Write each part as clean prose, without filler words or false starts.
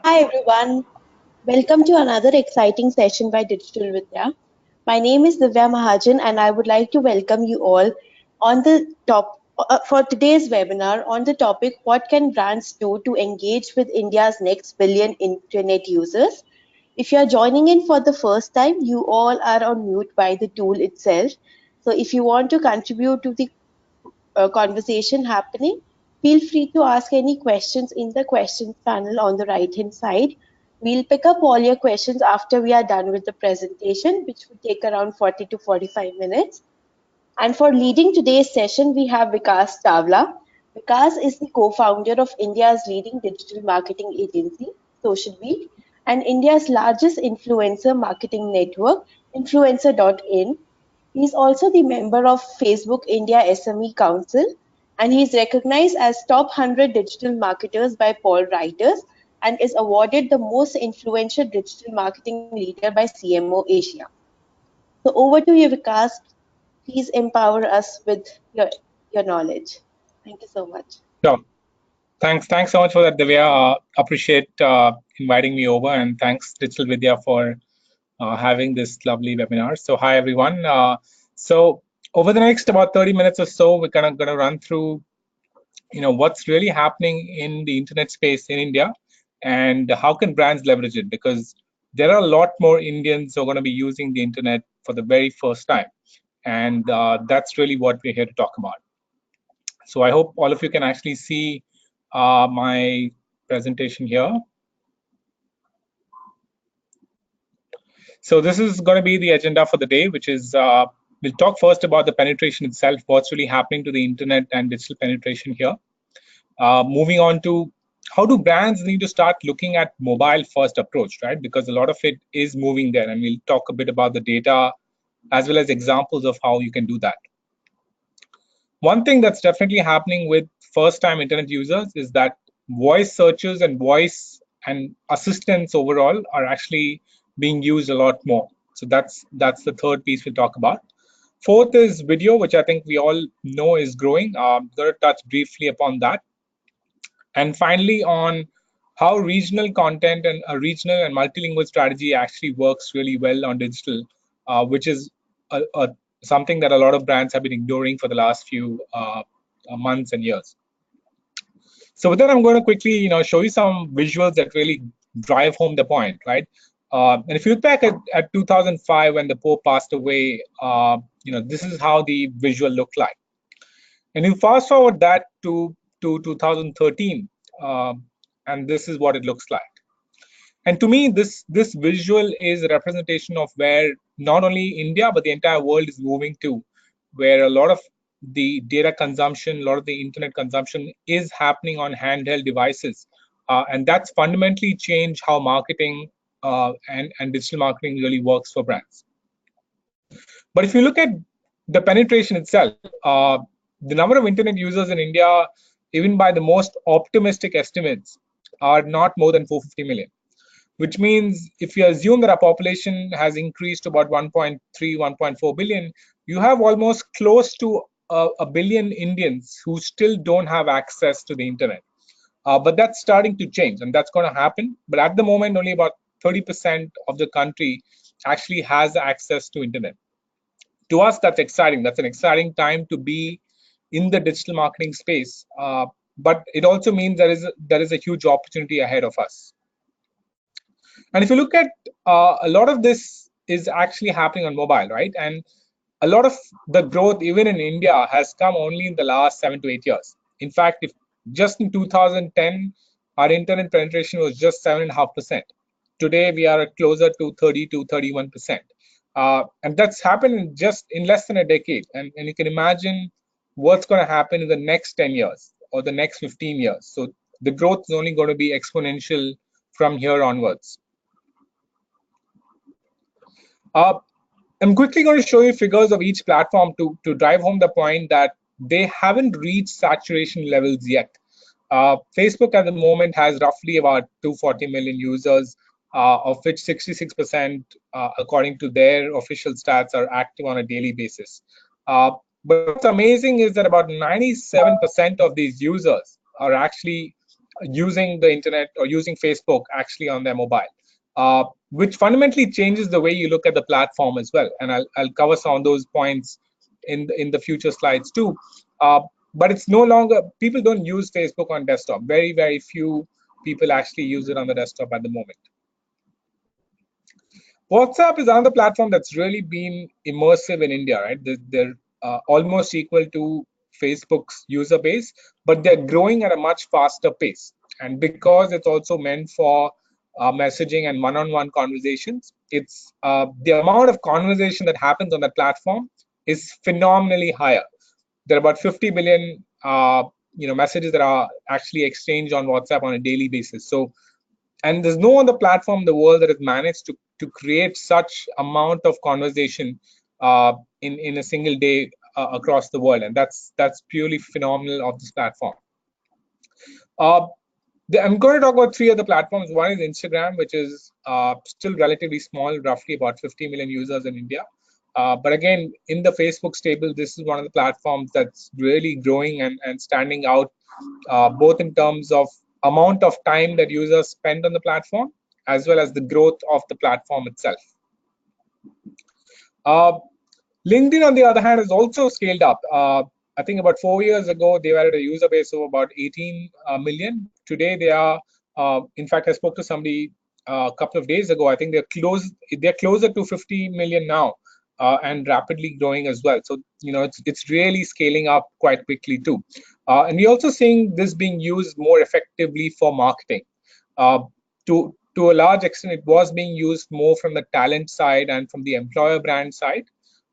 Hi everyone, welcome to another exciting session by Digital Vidya. My name is Divya Mahajan and I would like to welcome you all on the top for today's webinar on the topic what can brands do to engage with India's next billion internet users. If you are joining in for the first time, you all are on mute by the tool itself. So if you want to contribute to the conversation happening, feel free to ask any questions in the questions panel on the right hand side. We'll pick up all your questions after we are done with the presentation, which will take around 40 to 45 minutes. And for leading today's session, we have Vikas Tawla. Vikas is the co-founder of India's leading digital marketing agency, SocialBeat, and India's largest influencer marketing network, Influencer.in. He is also the member of Facebook India SME Council, and he is recognized as top 100 digital marketers by Paul Writers and is awarded the most influential digital marketing leader by CMO Asia. So over to you, Vikas. Please empower us with your knowledge. Thank you so much. Sure. Thanks so much for that, Divya. Appreciate inviting me over, and thanks Digital Vidya for having this lovely webinar. So hi everyone. So over the next about 30 minutes or so, we're kind of going to run through, what's really happening in the internet space in India, and how can brands leverage it? Because there are a lot more Indians who are going to be using the internet for the very first time, and that's really what we're here to talk about. So I hope all of you can actually see my presentation here. So this is going to be the agenda for the day, which is we'll talk first about the penetration itself, what's really happening to the internet and digital penetration here. Moving on to how do brands need to start looking at mobile first approach, right? Because a lot of it is moving there, and we'll talk a bit about the data as well as examples of how you can do that. One thing that's definitely happening with first-time internet users is that voice searches and voice and assistants overall are actually being used a lot more. So that's the third piece we'll talk about. Fourth is video, which I think we all know is growing. I'm going to touch briefly upon that. And finally, on how regional content and a regional and multilingual strategy actually works really well on digital, which is something that a lot of brands have been ignoring for the last few months and years. So with that, I'm going to quickly, show you some visuals that really drive home the point, right? And if you look back at 2005 when the Pope passed away, this is how the visual looked like. And you fast forward that to 2013, and this is what it looks like. And to me, this visual is a representation of where not only India, but the entire world is moving to, where a lot of the data consumption, a lot of the internet consumption is happening on handheld devices. And that's fundamentally changed how marketing and digital marketing really works for brands. But if you look at the penetration itself, the number of internet users in India, even by the most optimistic estimates, are not more than 450 million. Which means if you assume that our population has increased to about 1.3, 1.4 billion, you have almost close to a billion Indians who still don't have access to the internet. But that's starting to change, and that's going to happen. But at the moment, only about 30% of the country actually has access to internet. To us, that's exciting. That's an exciting time to be in the digital marketing space. But it also means there is a huge opportunity ahead of us. And if you look at a lot of this is actually happening on mobile, right? And a lot of the growth, even in India, has come only in the last 7 to 8 years. In fact, if just in 2010, our internet penetration was just 7.5%. Today, we are closer to 30 to 31%. And that's happened just in less than a decade. And you can imagine what's going to happen in the next 10 years or the next 15 years. So the growth is only going to be exponential from here onwards. I'm quickly going to show you figures of each platform to drive home the point that they haven't reached saturation levels yet. Facebook at the moment has roughly about 240 million users, of which 66%, according to their official stats, are active on a daily basis. But what's amazing is that about 97% of these users are actually using the internet or using Facebook actually on their mobile, which fundamentally changes the way you look at the platform as well. And I'll cover some of those points in the future slides too. Uh, but it's no longer, people don't use Facebook on desktop. Very, very few people actually use it on the desktop at the moment. WhatsApp is another platform that's really been immersive in India, right? They're almost equal to Facebook's user base, but they're growing at a much faster pace. And because it's also meant for messaging and one-on-one conversations, it's the amount of conversation that happens on that platform is phenomenally higher. There are about 50 billion messages that are actually exchanged on WhatsApp on a daily basis. So, and there's no other platform in the world that has managed to create such amount of conversation in a single day across the world, and that's purely phenomenal of this platform. uh, I'm going to talk about three other platforms. One is Instagram, which is still relatively small, roughly about 50 million users in India. But again, in the Facebook stable, this is one of the platforms that's really growing and standing out, both in terms of amount of time that users spend on the platform, as well as the growth of the platform itself. Uh, LinkedIn, on the other hand, has also scaled up. I think about 4 years ago, they were at a user base of about 18 million. Today, they are, in fact, I spoke to somebody a couple of days ago. I think they're closer to 50 million now, and rapidly growing as well. So, it's really scaling up quite quickly too. And we're also seeing this being used more effectively for marketing. Uh, to a large extent, it was being used more from the talent side and from the employer brand side.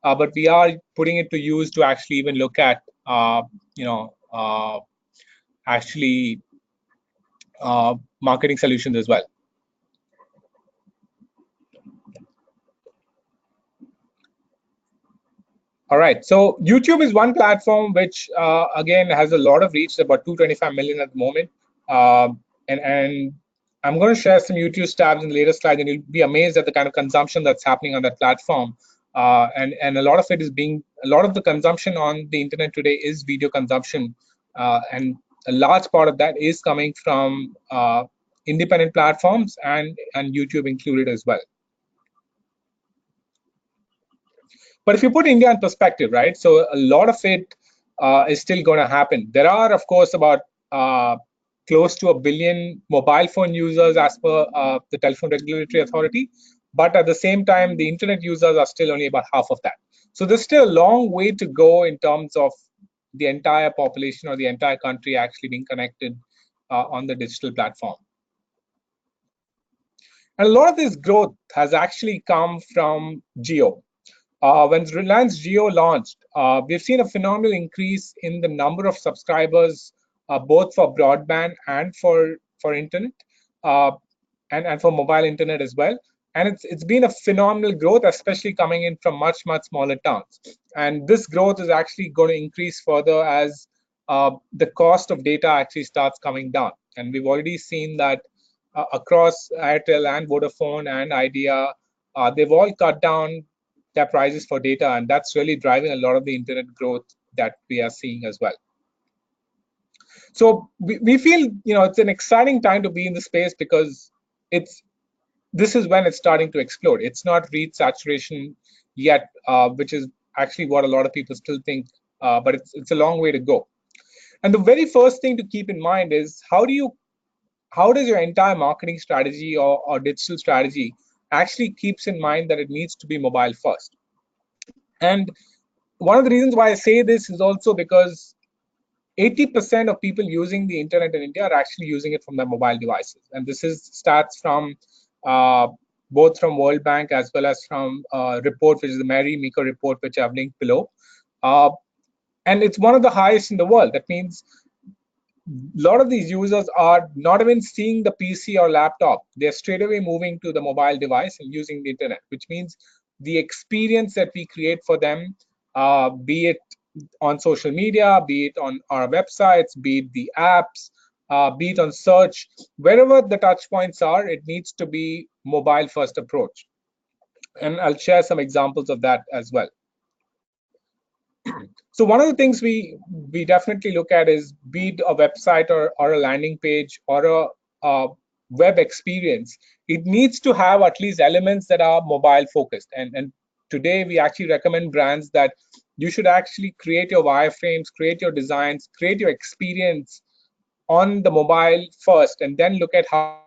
But we are putting it to use to actually even look at, actually marketing solutions as well. All right. So YouTube is one platform which, again, has a lot of reach, about 225 million at the moment. And I'm going to share some YouTube stats in the later slide, and you'll be amazed at the kind of consumption that's happening on that platform. And a lot of it is a lot of the consumption on the internet today is video consumption. And a large part of that is coming from independent platforms and YouTube included as well. But if you put India in perspective, right? So a lot of it is still going to happen. There are, of course, about close to 1 billion mobile phone users as per the Telephone Regulatory Authority. But at the same time, the internet users are still only about half of that. So there's still a long way to go in terms of the entire population or the entire country actually being connected on the digital platform. And a lot of this growth has actually come from Geo. When Reliance Jio launched, we've seen a phenomenal increase in the number of subscribers, both for broadband and for internet, uh, and for mobile internet as well. And it's been a phenomenal growth, especially coming in from much smaller towns. And this growth is actually going to increase further as the cost of data actually starts coming down. And we've already seen that across Airtel and Vodafone and Idea, they've all cut down their prices for data, and that's really driving a lot of the internet growth that we are seeing as well. So we feel it's an exciting time to be in the space because this is when it's starting to explode. It's not reached saturation yet, which is actually what a lot of people still think, but it's a long way to go. And the very first thing to keep in mind is how does your entire marketing strategy or digital strategy actually keeps in mind that it needs to be mobile first. And one of the reasons why I say this is also because 80% of people using the internet in India are actually using it from their mobile devices. And this is stats from both from World Bank as well as from a report, which is the Mary Meeker report, which I've linked below. And it's one of the highest in the world. That means a lot of these users are not even seeing the PC or laptop. They're straight away moving to the mobile device and using the internet, which means the experience that we create for them, be it on social media, be it on our websites, be it the apps, be it on search, wherever the touch points are, it needs to be mobile first approach. And I'll share some examples of that as well. So one of the things we definitely look at is, be it a website or a landing page or a web experience, it needs to have at least elements that are mobile focused. And today we actually recommend brands that you should actually create your wireframes, create your designs, create your experience on the mobile first, and then look at how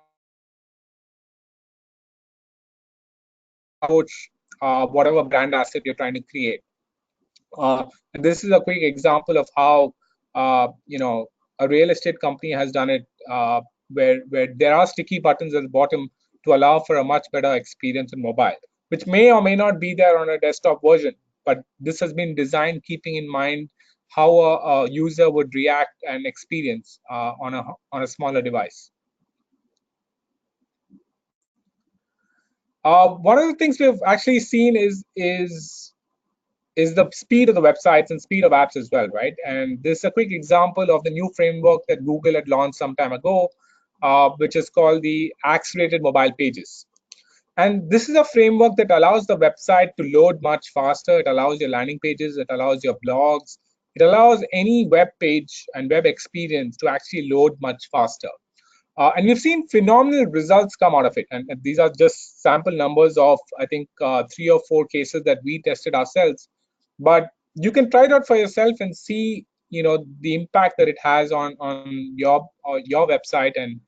you approach whatever brand asset you're trying to create. And this is a quick example of how a real estate company has done it, where there are sticky buttons at the bottom to allow for a much better experience on mobile, which may or may not be there on a desktop version. But this has been designed keeping in mind how a user would react and experience on a smaller device. One of the things we've actually seen is the speed of the websites and speed of apps as well, right? And this is a quick example of the new framework that Google had launched some time ago, which is called the Accelerated Mobile Pages. And this is a framework that allows the website to load much faster. It allows your landing pages, it allows your blogs, it allows any web page and web experience to actually load much faster. And we've seen phenomenal results come out of it. And these are just sample numbers of, I think, 3 or 4 cases that we tested ourselves. But you can try it out for yourself and see, the impact that it has on your website. And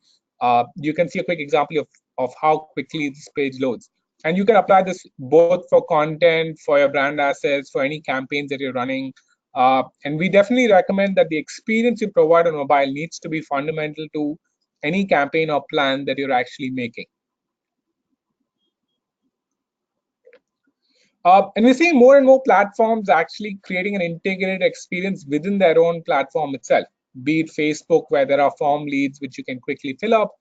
you can see a quick example of how quickly this page loads. And you can apply this both for content, for your brand assets, for any campaigns that you're running. And we definitely recommend that the experience you provide on mobile needs to be fundamental to any campaign or plan that you're actually making. And we're seeing more and more platforms actually creating an integrated experience within their own platform itself, be it Facebook, where there are form leads which you can quickly fill up.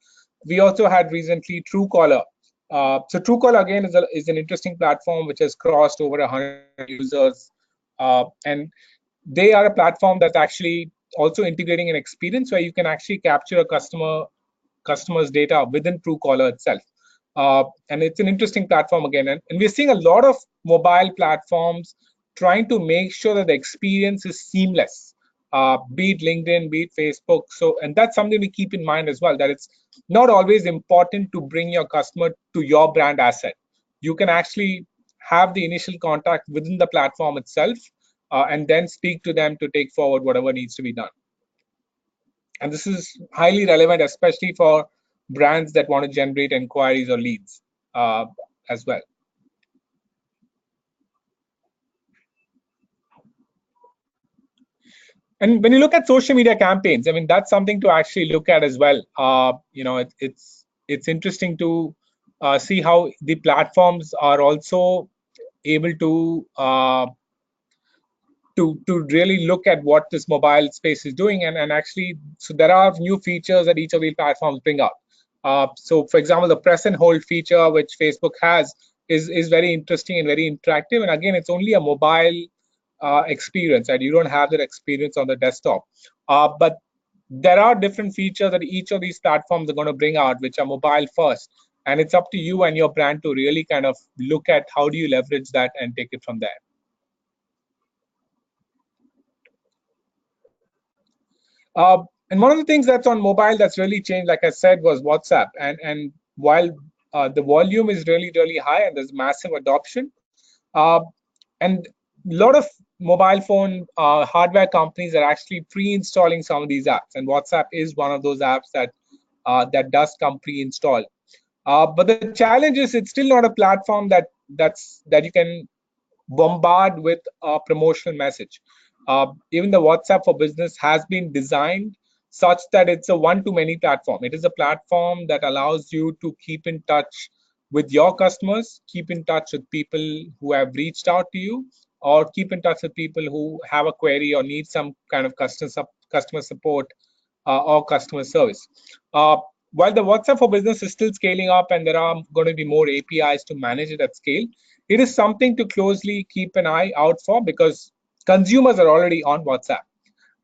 We also had recently Truecaller. So Truecaller, again, is an interesting platform which has crossed over 100 million users. And they are a platform that's actually also integrating an experience where you can actually capture a customer's data within Truecaller itself. And it's an interesting platform again. And we're seeing a lot of mobile platforms trying to make sure that the experience is seamless, be it LinkedIn, be it Facebook. So, and that's something we keep in mind as well, that it's not always important to bring your customer to your brand asset. You can actually have the initial contact within the platform itself, and then speak to them to take forward whatever needs to be done. And this is highly relevant, especially for brands that want to generate inquiries or leads as well. And when you look at social media campaigns, I mean, that's something to actually look at as well. It's interesting to see how the platforms are also able to really look at what this mobile space is doing, and actually, so there are new features that each of these platforms bring out. So for example, the press and hold feature which Facebook has is very interesting and very interactive, and again, it's only a mobile experience, and you don't have that experience on the desktop. But there are different features that each of these platforms are going to bring out which are mobile first, and it's up to you and your brand to really kind of look at how do you leverage that and take it from there. And one of the things that's on mobile that's really changed, like I said, was WhatsApp. And while the volume is really high and there's massive adoption, and a lot of mobile phone hardware companies are actually pre-installing some of these apps, and WhatsApp is one of those apps that does come pre-installed. But the challenge is it's still not a platform that you can bombard with a promotional message. Even the WhatsApp for Business has been designed such that it's a one-to-many platform. It is a platform that allows you to keep in touch with your customers, keep in touch with people who have reached out to you, or keep in touch with people who have a query or need some kind of customer support or customer service. While the WhatsApp for Business is still scaling up and there are going to be more APIs to manage it at scale, it is something to closely keep an eye out for because consumers are already on WhatsApp.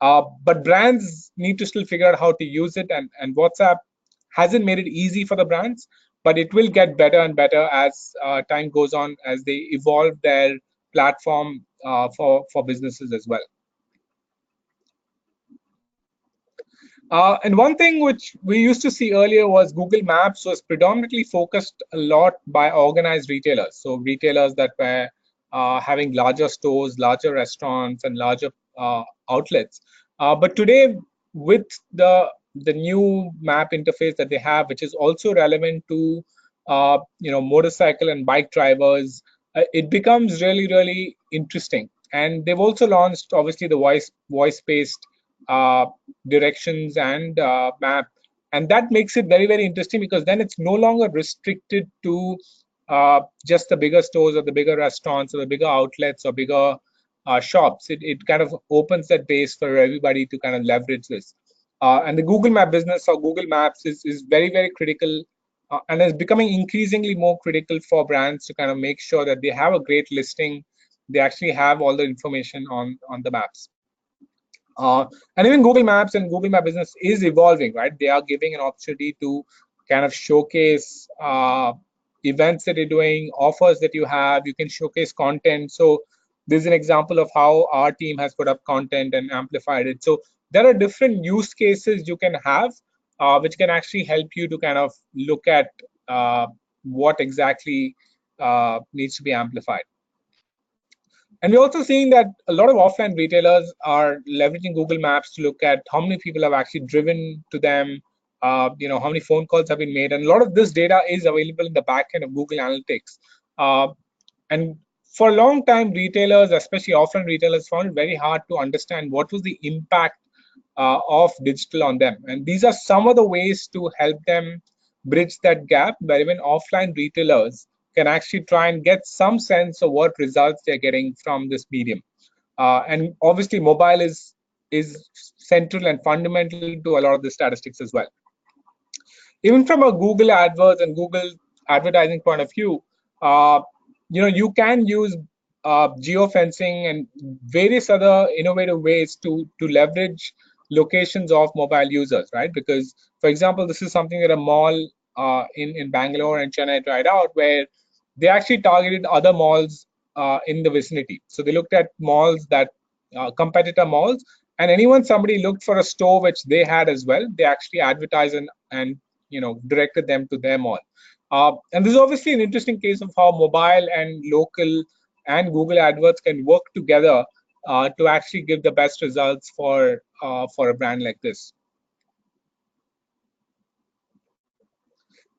But brands need to still figure out how to use it, and WhatsApp hasn't made it easy for the brands, but it will get better and better as time goes on, as they evolve their platform for businesses as well. And one thing which we used to see earlier was Google Maps was predominantly focused a lot by organized retailers. So retailers that were having larger stores, larger restaurants, and larger outlets. But today, with the new map interface that they have, which is also relevant to motorcycle and bike drivers, it becomes really interesting. And they've also launched obviously the voice based uh, directions and map, and that makes it very interesting, because then it's no longer restricted to just the bigger stores or the bigger restaurants or the bigger outlets or bigger shops. It kind of opens that base for everybody to kind of leverage this. And the Google Map business or Google Maps is very critical, and is becoming increasingly more critical for brands to kind of make sure that they have a great listing. They actually have all the information on the maps. And even Google Maps and Google Map business is evolving, right? They are giving an opportunity to kind of showcase events that you're doing, offers that you have. You can showcase content. So this is an example of how our team has put up content and amplified it. So there are different use cases you can have, which can actually help you to kind of look at what exactly needs to be amplified. And we're also seeing that a lot of offline retailers are leveraging Google Maps to look at how many people have actually driven to them, how many phone calls have been made. And a lot of this data is available in the back end of Google Analytics. Uh, and for a long time, retailers, especially offline retailers, found it very hard to understand what was the impact of digital on them. And these are some of the ways to help them bridge that gap, where even offline retailers can actually try and get some sense of what results they're getting from this medium. And obviously, mobile is central and fundamental to a lot of the statistics as well. Even from a Google AdWords and Google advertising point of view, uh, you can use geofencing and various other innovative ways to leverage locations of mobile users, right? Because, for example, this is something that a mall in Bangalore and Chennai tried out, where they actually targeted other malls in the vicinity. So they looked at malls that competitor malls, and anyone somebody looked for a store which they had as well, they actually advertised and directed them to their mall. And this is obviously an interesting case of how mobile and local and Google AdWords can work together to actually give the best results for a brand like this.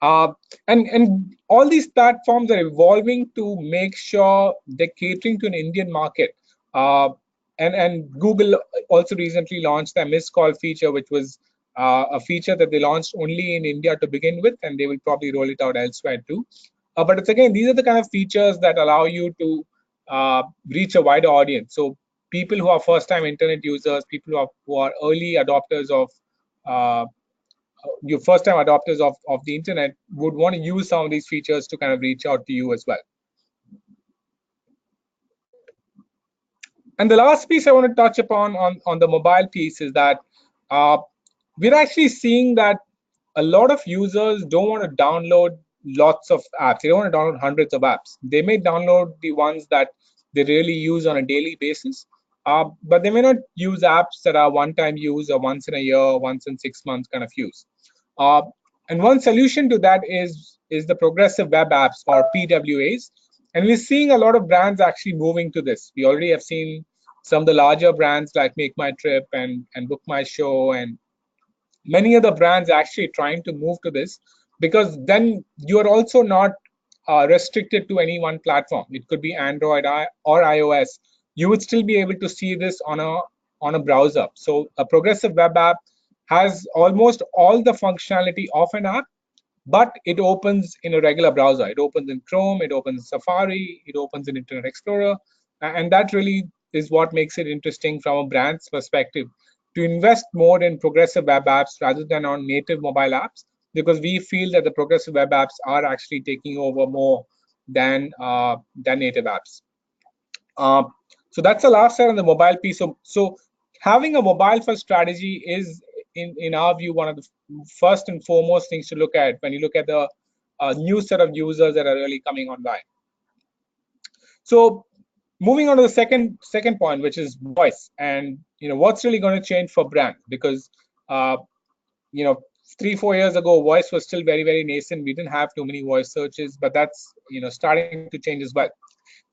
Uh, and all these platforms are evolving to make sure they're catering to an Indian market. Uh, and Google also recently launched their missed call feature, which was a feature that they launched only in India to begin with, and they will probably roll it out elsewhere too. But it's again, these are the kind of features that allow you to reach a wider audience. So people who are first-time internet users, people who are early adopters of uh, your first time adopters of the internet would want to use some of these features to kind of reach out to you as well. And the last piece I want to touch upon on the mobile piece is that uh, we're actually seeing that a lot of users don't want to download lots of apps. They don't want to download hundreds of apps. They may download the ones that they really use on a daily basis, but they may not use apps that are one-time use or once in a year, once in 6 months kind of use. Uh, and one solution to that is the progressive web apps or PWAs. And we're seeing a lot of brands actually moving to this. We already have seen some of the larger brands like Make My Trip and Book My Show and many other brands actually trying to move to this, because then you're also not restricted to any one platform. It could be Android or iOS. You would still be able to see this on a browser. So a progressive web app has almost all the functionality of an app, but it opens in a regular browser. It opens in Chrome, it opens in Safari, it opens in Internet Explorer. And that really is what makes it interesting from a brand's perspective to invest more in progressive web apps rather than on native mobile apps, because we feel that the progressive web apps are actually taking over more than native apps. Uh, so that's the last side on the mobile piece. So having a mobile first strategy is, in our view, one of the first and foremost things to look at when you look at the new set of users that are really coming online. So Moving on to the second point, which is voice, and what's really going to change for brands, because uh, you know 3-4 years ago voice was still very very nascent. We didn't have too many voice searches, but that's starting to change as well.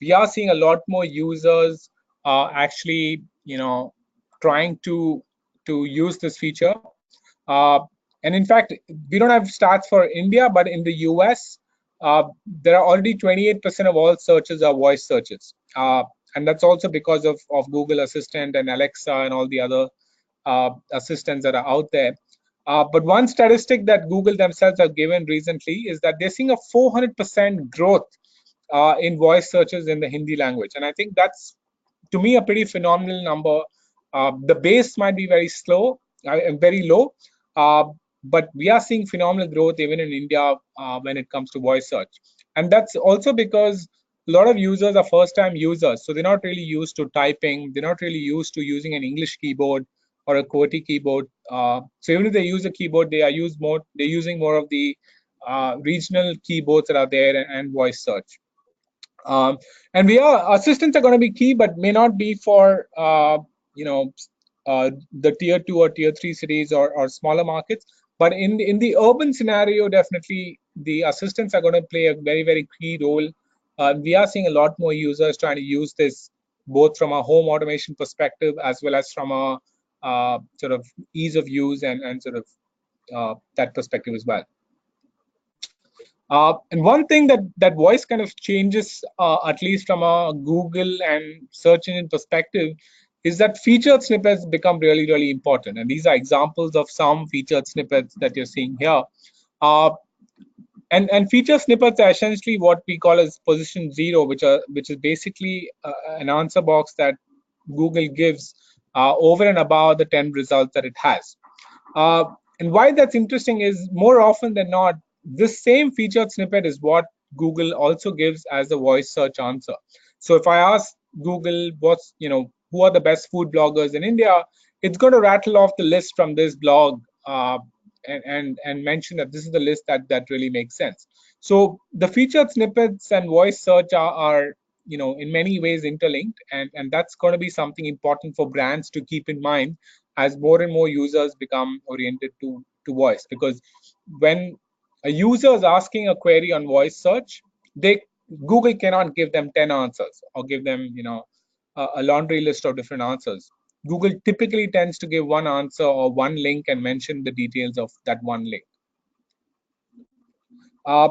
We are seeing a lot more users actually trying to use this feature. uh, and in fact, we don't have stats for India, but in the US, there are already 28% of all searches are voice searches. And that's also because of Google Assistant and Alexa and all the other assistants that are out there. But one statistic that Google themselves have given recently is that they're seeing a 400% growth in voice searches in the Hindi language. And I think that's, to me, a pretty phenomenal number. The base might be very slow, very low, uh, but we are seeing phenomenal growth even in India when it comes to voice search. And that's also because a lot of users are first-time users, so they're not really used to typing. They're not really used to using an English keyboard or a QWERTY keyboard. So even if they use a keyboard, they're using more of the regional keyboards that are there, and voice search. um, and we are assistants are going to be key, but may not be for you know the tier 2 or tier 3 cities, or smaller markets. But in the urban scenario, definitely the assistants are going to play a very very key role. We are seeing a lot more users trying to use this, both from a home automation perspective as well as from a sort of ease of use, and sort of that perspective as well. And one thing that voice kind of changes, at least from a Google and search engine perspective, is that featured snippets become really, really important. And these are examples of some featured snippets that you're seeing here. Uh, and feature snippets are essentially what we call as position zero, which is basically an answer box that Google gives over and above the 10 results that it has. Uh, and why that's interesting is, more often than not, this same featured snippet is what Google also gives as a voice search answer. So if I ask Google who are the best food bloggers in India, it's going to rattle off the list from this blog, and mention that this is the list that really makes sense. So the featured snippets and voice search are in many ways interlinked, and that's going to be something important for brands to keep in mind as more and more users become oriented to voice. Because when a user is asking a query on voice search, they Google cannot give them 10 answers or give them a laundry list of different answers. Google typically tends to give one answer or one link and mention the details of that one link. Uh,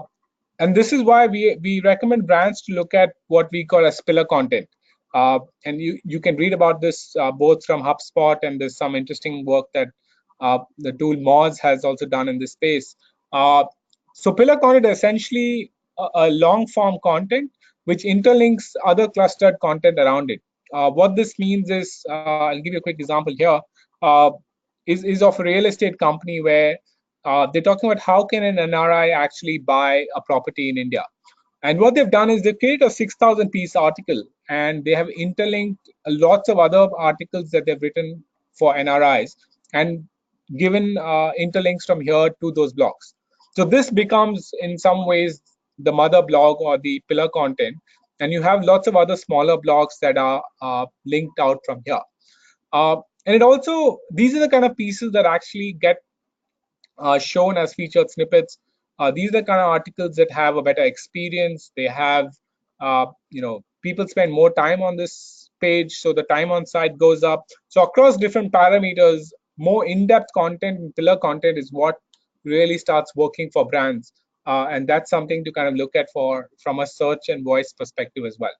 and this is why we recommend brands to look at what we call as pillar content. And you can read about this both from HubSpot, and there's some interesting work that the tool Moz has also done in this space. So pillar content is essentially a long form content which interlinks other clustered content around it. What this means is, I'll give you a quick example here. Uh, is of a real estate company where they're talking about how can an NRI actually buy a property in India. And what they've done is they've created a 6,000 piece article, and they have interlinked lots of other articles that they've written for NRIs, and given interlinks from here to those blogs. So this becomes in some ways the mother blog or the pillar content, and you have lots of other smaller blogs that are linked out from here. And it also, these are the kind of pieces that actually get shown as featured snippets. These are the kind of articles that have a better experience. They have, people spend more time on this page, so the time on site goes up. So across different parameters, more in-depth content and pillar content is what really starts working for brands. And that's something to kind of look at from a search and voice perspective as well.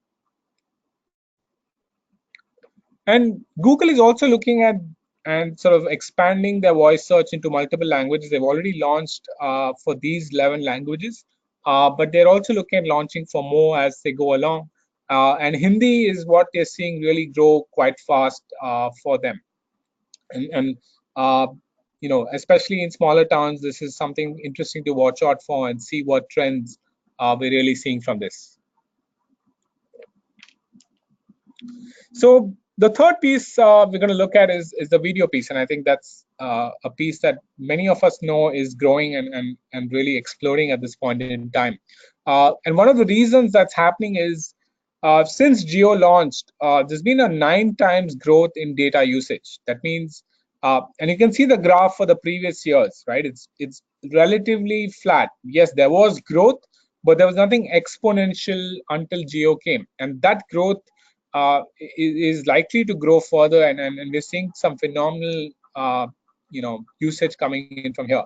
And Google is also looking at and sort of expanding their voice search into multiple languages. They've already launched for these 11 languages, but they're also looking at launching for more as they go along. And Hindi is what they're seeing really grow quite fast for them. And uh, especially in smaller towns, this is something interesting to watch out for and see what trends we're really seeing from this. So the third piece we're going to look at is the video piece, and I think that's a piece that many of us know is growing and really exploding at this point in time. And one of the reasons that's happening is since Geo launched, there's been a 9 times growth in data usage. That means, and you can see the graph for the previous years, right? It's relatively flat. Yes, there was growth, but there was nothing exponential until Geo came, and that growth is likely to grow further, and we're seeing some phenomenal, usage coming in from here.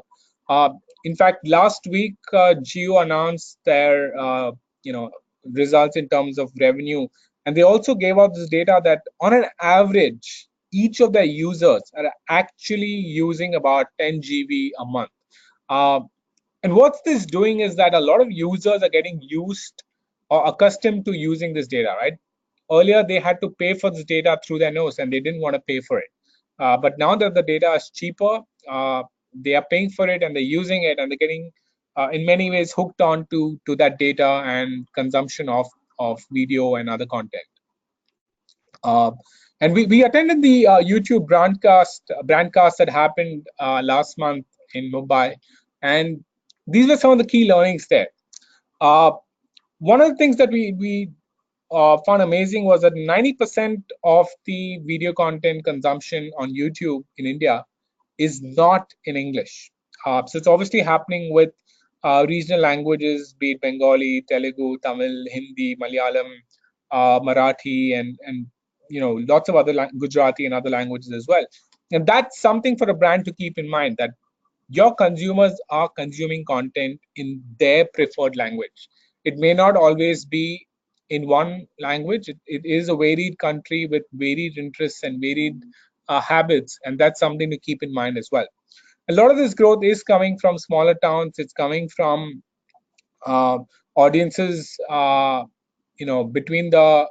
Uh, in fact, last week, Geo announced their, results in terms of revenue, and they also gave out this data that on an average, each of their users are actually using about 10 GB a month. Uh, and what this doing is that a lot of users are getting used or accustomed to using this data, right? Earlier, they had to pay for this data through their nose and they didn't want to pay for it. But now that the data is cheaper, they are paying for it and they're using it and they're getting, in many ways, hooked on to that data and consumption of video and other content. Uh, and we attended the YouTube brandcast that happened last month in Mumbai, and these were some of the key learnings there. Uh, One of the things that we found amazing was that 90% of the video content consumption on YouTube in India is not in English. So it's obviously happening with regional languages, be it Bengali, Telugu, Tamil, Hindi, Malayalam, Marathi, and lots of other Gujarati and other languages as well. And that's something for a brand to keep in mind, that your consumers are consuming content in their preferred language. It may not always be in one language. It is a varied country with varied interests and varied habits, and that's something to keep in mind as well. A lot of this growth is coming from smaller towns. It's coming from uh, audiences, between the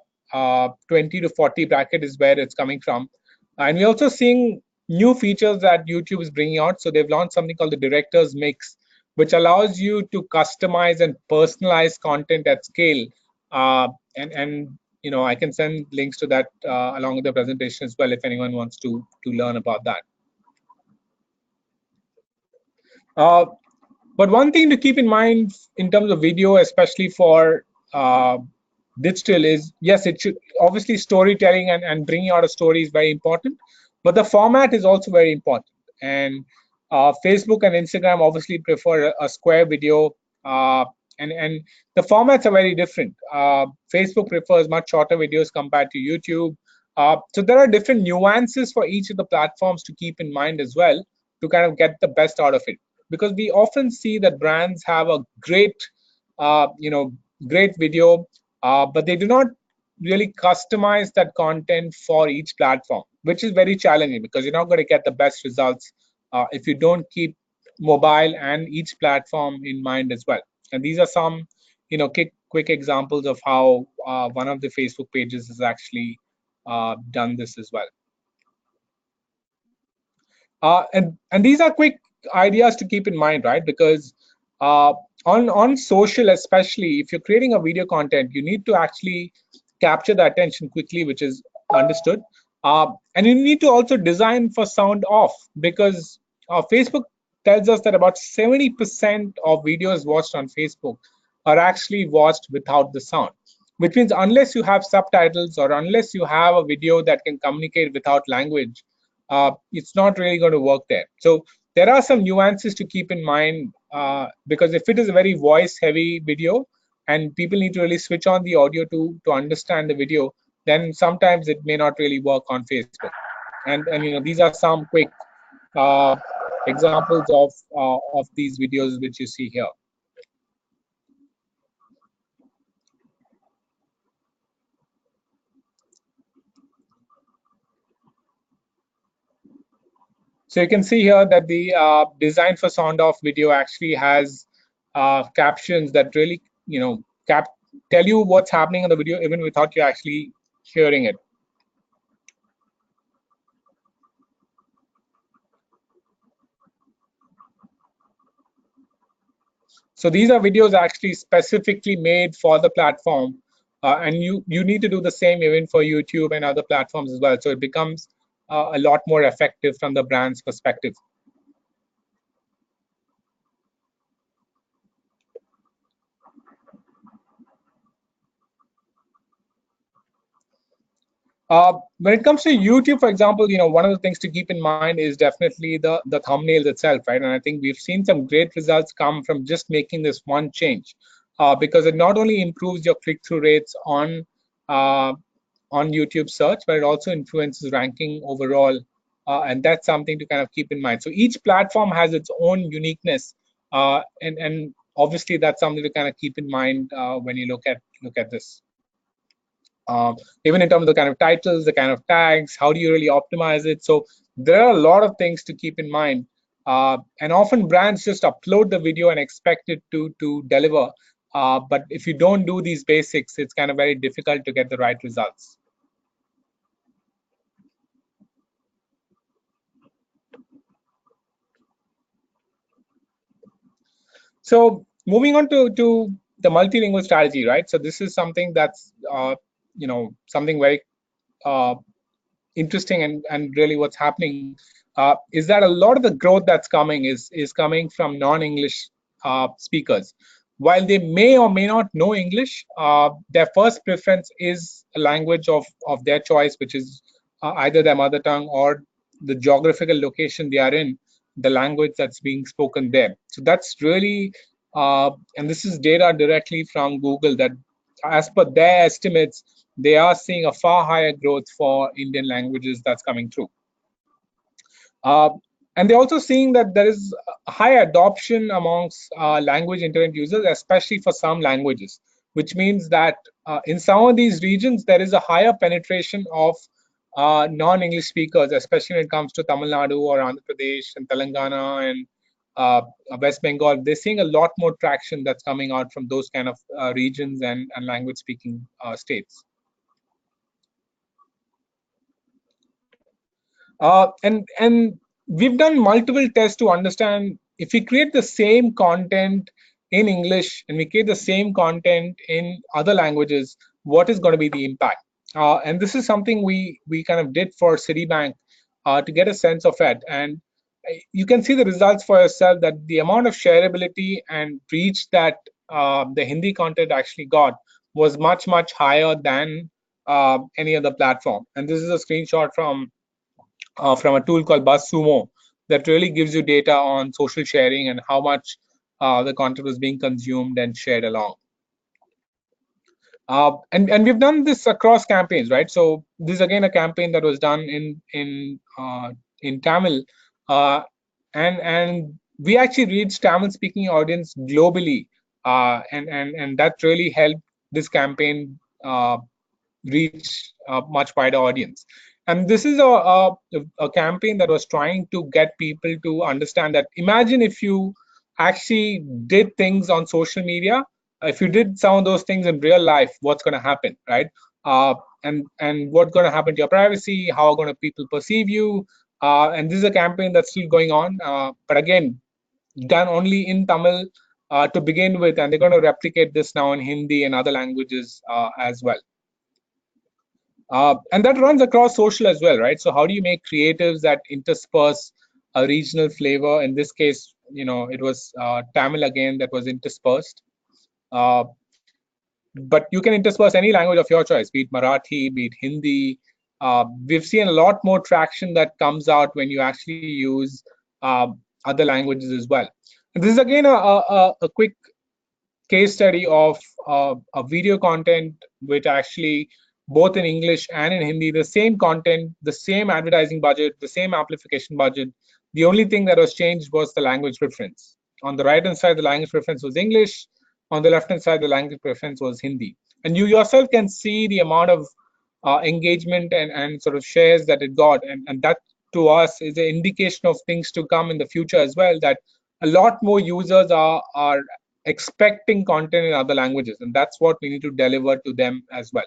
20 to 40 bracket is where it's coming from. And we're also seeing new features that YouTube is bringing out. So they've launched something called the Director's Mix, which allows you to customize and personalize content at scale. I can send links to that along with the presentation as well if anyone wants to learn about that. Uh, But one thing to keep in mind in terms of video, especially for uh, digital, is yes, it should obviously storytelling and bringing out a story is very important, but the format is also very important. And Facebook and Instagram obviously prefer a square video, and the formats are very different. Facebook prefers much shorter videos compared to YouTube. So there are different nuances for each of the platforms to keep in mind as well to kind of get the best out of it, because we often see that brands have a uh, you know, great video, but they do not really customize that content for each platform, which is very challenging because you're not going to get the best results if you don't keep mobile and each platform in mind as well. And these are some, quick examples of how one of the Facebook pages has actually done this as well. And these are quick ideas to keep in mind, right? Because uh, on social, especially if you're creating a video content, you need to actually capture the attention quickly, which is understood. And you need to also design for sound off, because Facebook tells us that about 70% of videos watched on Facebook are actually watched without the sound, which means unless you have subtitles or unless you have a video that can communicate without language, it's not really going to work there. So there are some nuances to keep in mind, because if it is a very voice heavy video and people need to really switch on the audio to understand the video, then sometimes it may not really work on Facebook. And these are some quick uh, examples of these videos which you see here. So you can see here that the design for sound off video actually has captions that really, tell you what's happening in the video even without you actually hearing it. So these are videos actually specifically made for the platform, and you need to do the same even for YouTube and other platforms as well. So it becomes a lot more effective from the brand's perspective. When it comes to YouTube, for example, one of the things to keep in mind is definitely the thumbnails itself, right? And I think we've seen some great results come from just making this one change, because it not only improves your click-through rates uh, on YouTube search, but it also influences ranking overall, and that's something to kind of keep in mind. So each platform has its own uniqueness, and obviously that's something to kind of keep in mind when you look at this. Even in terms of the kind of titles, the kind of tags, how do you really optimize it? So there are a lot of things to keep in mind. And often brands just upload the video and expect it to deliver. But if you don't do these basics, it's kind of very difficult to get the right results. So moving on to the multilingual strategy, right? So this is something that's something very uh, interesting, and really what's happening is that a lot of the growth that's coming is coming from non-English speakers. While they may or may not know English, their first preference is a language of their choice, which is either their mother tongue or the geographical location they are in, the language that's being spoken there. So that's really, and this is data directly from Google, that as per their estimates, they are seeing a far higher growth for Indian languages that's coming through. Uh, and they're also seeing that there is a high adoption amongst language internet users, especially for some languages, which means that in some of these regions, there is a higher penetration of non-English speakers, especially when it comes to Tamil Nadu or Andhra Pradesh and Telangana and West Bengal. They're seeing a lot more traction that's coming out from those kind of regions and language speaking states. And we've done multiple tests to understand if we create the same content in English and we create the same content in other languages, what is going to be the impact? And this is something we kind of did for Citibank to get a sense of it. And you can see the results for yourself, that the amount of shareability and reach that the Hindi content actually got was much higher than any other platform. And this is a screenshot from a tool called BuzzSumo that really gives you data on social sharing and how much the content was being consumed and shared along. And we've done this across campaigns, right? So this is again a campaign that was done in Tamil, uh, and we actually reached Tamil speaking audience globally, and that really helped this campaign reach a much wider audience. And this is a campaign that was trying to get people to understand that, imagine if you actually did things on social media, if you did some of those things in real life, what's going to happen, right? uh, and what's going to happen to your privacy, how are going to people perceive you, and this is a campaign that's still going on, but again, done only in Tamil to begin with, and they're going to replicate this now in Hindi and other languages as well. And that runs across social as well, right? So how do you make creatives that intersperse a regional flavor? In this case, it was Tamil again that was interspersed. Uh, but you can intersperse any language of your choice, be it Marathi, be it Hindi. We've seen a lot more traction that comes out when you actually use other languages as well. And this is again a quick case study of a video content which actually, both in English and in Hindi, the same content, the same advertising budget, the same amplification budget. The only thing that was changed was the language preference. On the right hand side, the language preference was English. On the left hand side, the language preference was Hindi. And you yourself can see the amount of engagement and sort of shares that it got. And that to us is an indication of things to come in the future as well, that a lot more users are expecting content in other languages, and that's what we need to deliver to them as well.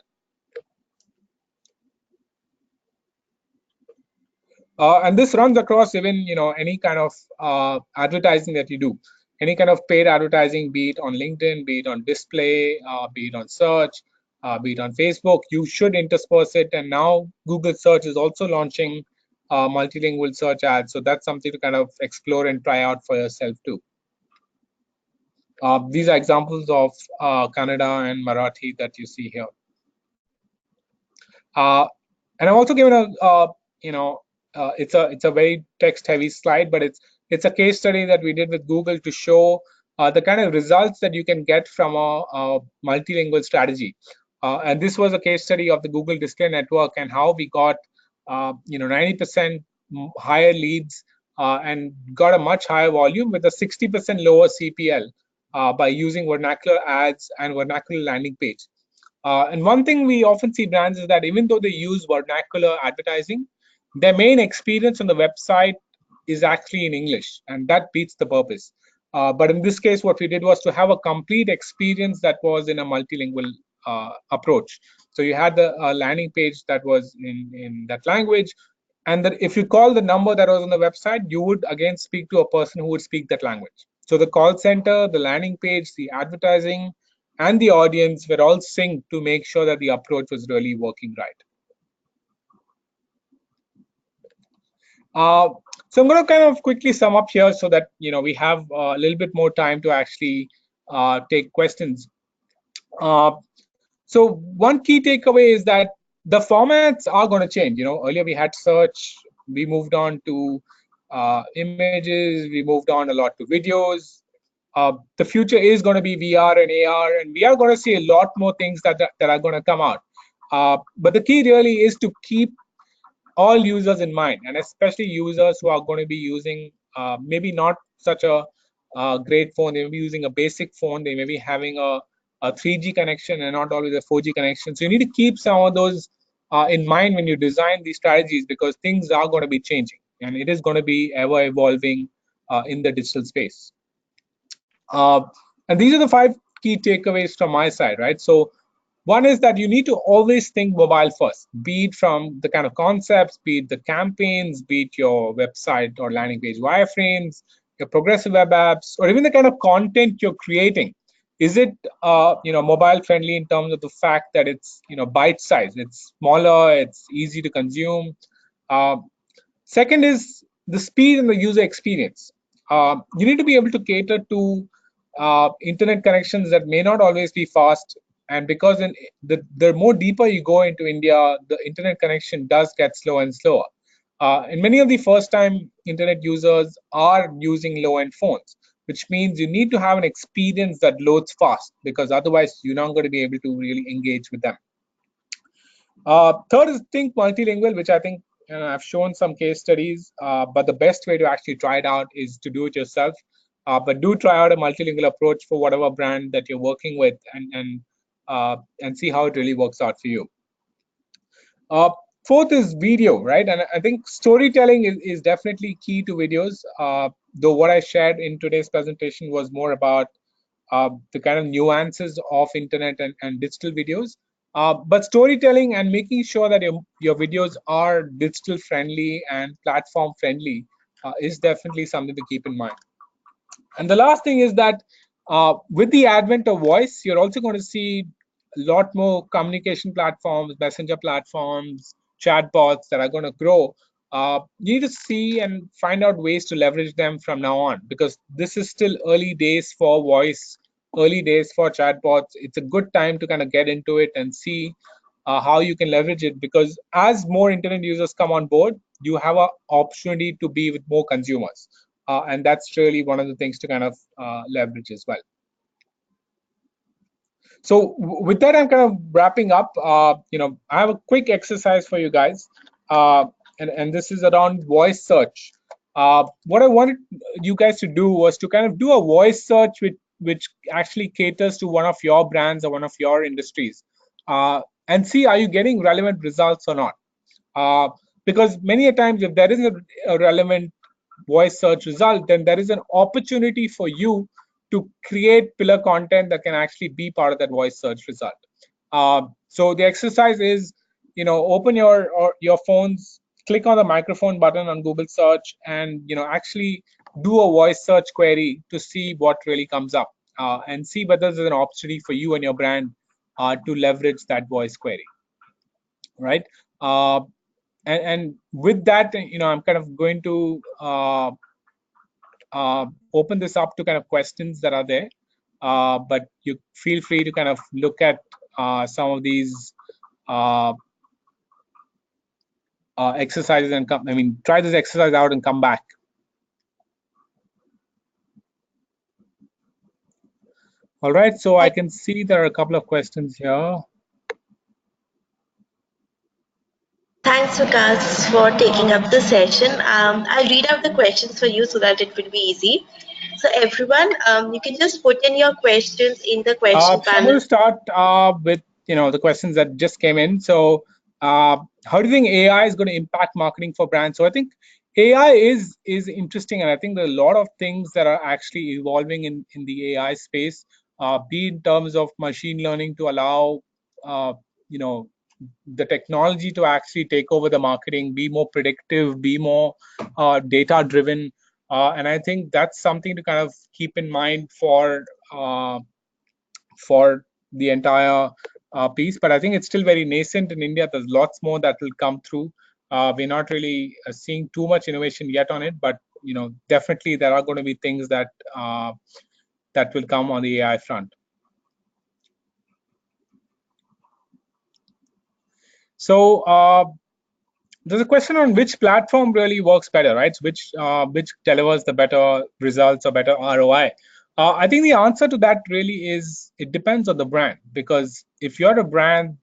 And this runs across even any kind of advertising that you do, any kind of paid advertising, be it on LinkedIn, be it on display, be it on search, be it on Facebook. You should intersperse it. And now Google search is also launching multilingual search ads, so that's something to kind of explore and try out for yourself too. These are examples of Kannada and Marathi that you see here. Uh, And I've also given you know, it's a very text heavy slide, but it's a case study that we did with Google to show the kind of results that you can get from a multilingual strategy. And this was a case study of the Google Display Network and how we got 90% higher leads and got a much higher volume with a 60% lower CPL by using vernacular ads and vernacular landing page. And one thing we often see brands is that even though they use vernacular advertising, their main experience on the website is actually in English, and that beats the purpose. But in this case, what we did was to have a complete experience that was in a multilingual approach. So you had the landing page that was in that language, and that if you call the number that was on the website, you would again speak to a person who would speak that language. So the call center, the landing page, the advertising, and the audience were all synced to make sure that the approach was really working right. Uh, so I'm going to kind of quickly sum up here so that we have a little bit more time to actually take questions. Uh, so one key takeaway is that the formats are going to change. Earlier we had search, we moved on to images, we moved on a lot to videos. The future is going to be VR and AR, and we are going to see a lot more things that are going to come out. But the key really is to keep all users in mind, and especially users who are going to be using maybe not such a great phone. They may be using a basic phone. They may be having a 3G connection and not always a 4G connection. So you need to keep some of those in mind when you design these strategies, because things are going to be changing and it is going to be ever evolving in the digital space. Uh, and these are the 5 key takeaways from my side, right? So one is that you need to always think mobile first, be it from the kind of concepts, be it the campaigns, be it your website or landing page wireframes, your progressive web apps, or even the kind of content you're creating. Is it mobile friendly in terms of the fact that it's bite size, it's smaller, it's easy to consume. Uh, Second is the speed and the user experience. You need to be able to cater to internet connections that may not always be fast. And because the more deeper you go into India, the internet connection does get slower and slower. And many of the first time internet users are using low end phones, which means you need to have an experience that loads fast, because otherwise you're not going to be able to really engage with them. Third is think multilingual, which I think I've shown some case studies, but the best way to actually try it out is to do it yourself. But do try out a multilingual approach for whatever brand that you're working with, and see how it really works out for you. Uh, Fourth is video, right? And I think storytelling is definitely key to videos. Though what I shared in today's presentation was more about the kind of nuances of internet and digital videos. But storytelling and making sure that your videos are digital friendly and platform friendly is definitely something to keep in mind. And the last thing is that with the advent of voice, you're also going to see a lot more communication platforms, messenger platforms, chatbots that are going to grow. You need to see and find out ways to leverage them from now on, because this is still early days for voice, early days for chatbots. It's a good time to kind of get into it and see how you can leverage it, because as more internet users come on board, you have an opportunity to be with more consumers. And that's really one of the things to kind of leverage as well. So with that, I'm kind of wrapping up. I have a quick exercise for you guys, and this is around voice search. What I wanted you guys to do was to kind of do a voice search which actually caters to one of your brands or one of your industries, and see, are you getting relevant results or not? Because many a times, if there is a relevant voice search result, then there is an opportunity for you to create pillar content that can actually be part of that voice search result. So the exercise is, open your phones, click on the microphone button on Google search, and actually do a voice search query to see what really comes up, and see whether there's an opportunity for you and your brand to leverage that voice query, right? Uh, and with that, I'm kind of going to open this up to kind of questions that are there. But you feel free to kind of look at some of these uh, exercises and come. I mean, try this exercise out and come back. All right. So I can see there are a couple of questions here. Thanks, Vikas, for taking up the session. I'll read out the questions for you so that it will be easy. So, everyone, you can just put in your questions in the question So I'm going panel. to start with the questions that just came in. So how do you think AI is going to impact marketing for brands? So I think AI is interesting, and I think there are a lot of things that are actually evolving in the AI space, be in terms of machine learning to allow you know the technology to actually take over the marketing, be more predictive, be more data driven. And I think that's something to kind of keep in mind for the entire piece. But I think it's still very nascent in India. There's lots more that will come through. We're not really seeing too much innovation yet on it, but definitely there are going to be things that will come on the AI front. So there's a question on which platform really works better, right? So which delivers the better results or better ROI. I think the answer to that really is it depends on the brand, because if you're a brand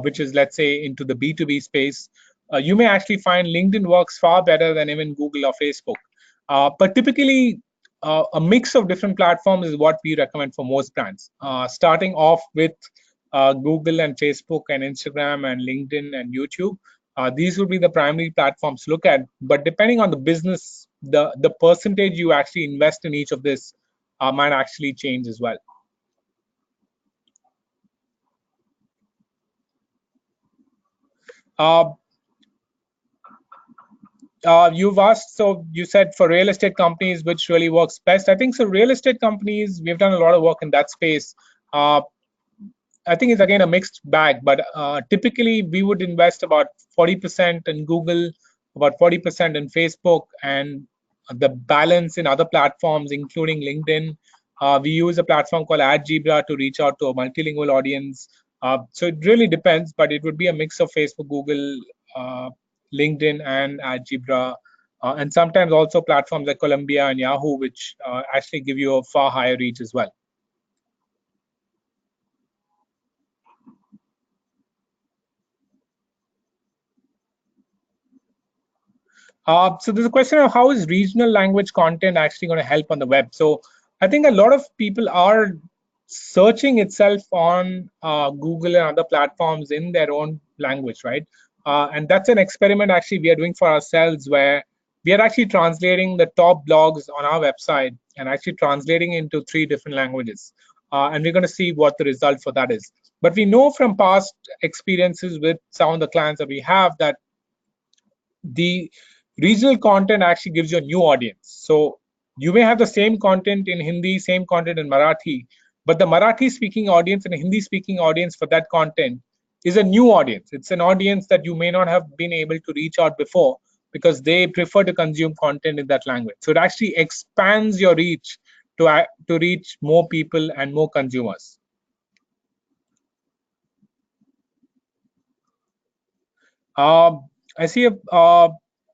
which is, let's say, into the B2B space, you may actually find LinkedIn works far better than even Google or Facebook. But typically, a mix of different platforms is what we recommend for most brands. Starting off with Google and Facebook and Instagram and LinkedIn and YouTube. These would be the primary platforms to look at. But depending on the business, the percentage you actually invest in each of this might actually change as well. Uh, you've asked, so you said for real estate companies, which really works best. I think so. Real estate companies, we've done a lot of work in that space. I think it's again a mixed bag, but typically we would invest about 40% in Google, about 40% in Facebook, and the balance in other platforms, including LinkedIn. We use a platform called AdGebra to reach out to a multilingual audience. So it really depends, but it would be a mix of Facebook, Google, LinkedIn, and AdGebra. And sometimes also platforms like Columbia and Yahoo, which actually give you a far higher reach as well. So there's a question of how is regional language content actually going to help on the web. So I think a lot of people are searching itself on Google and other platforms in their own language, right? And that's an experiment actually we are doing for ourselves, where we are actually translating the top blogs on our website and actually translating into 3 different languages. And we're going to see what the result for that is. But we know from past experiences with some of the clients that we have that the regional content actually gives you a new audience. So you may have the same content in Hindi, same content in Marathi, but the Marathi speaking audience and Hindi speaking audience for that content is a new audience. It's an audience that you may not have been able to reach out before because they prefer to consume content in that language. So it actually expands your reach to reach more people and more consumers. I see a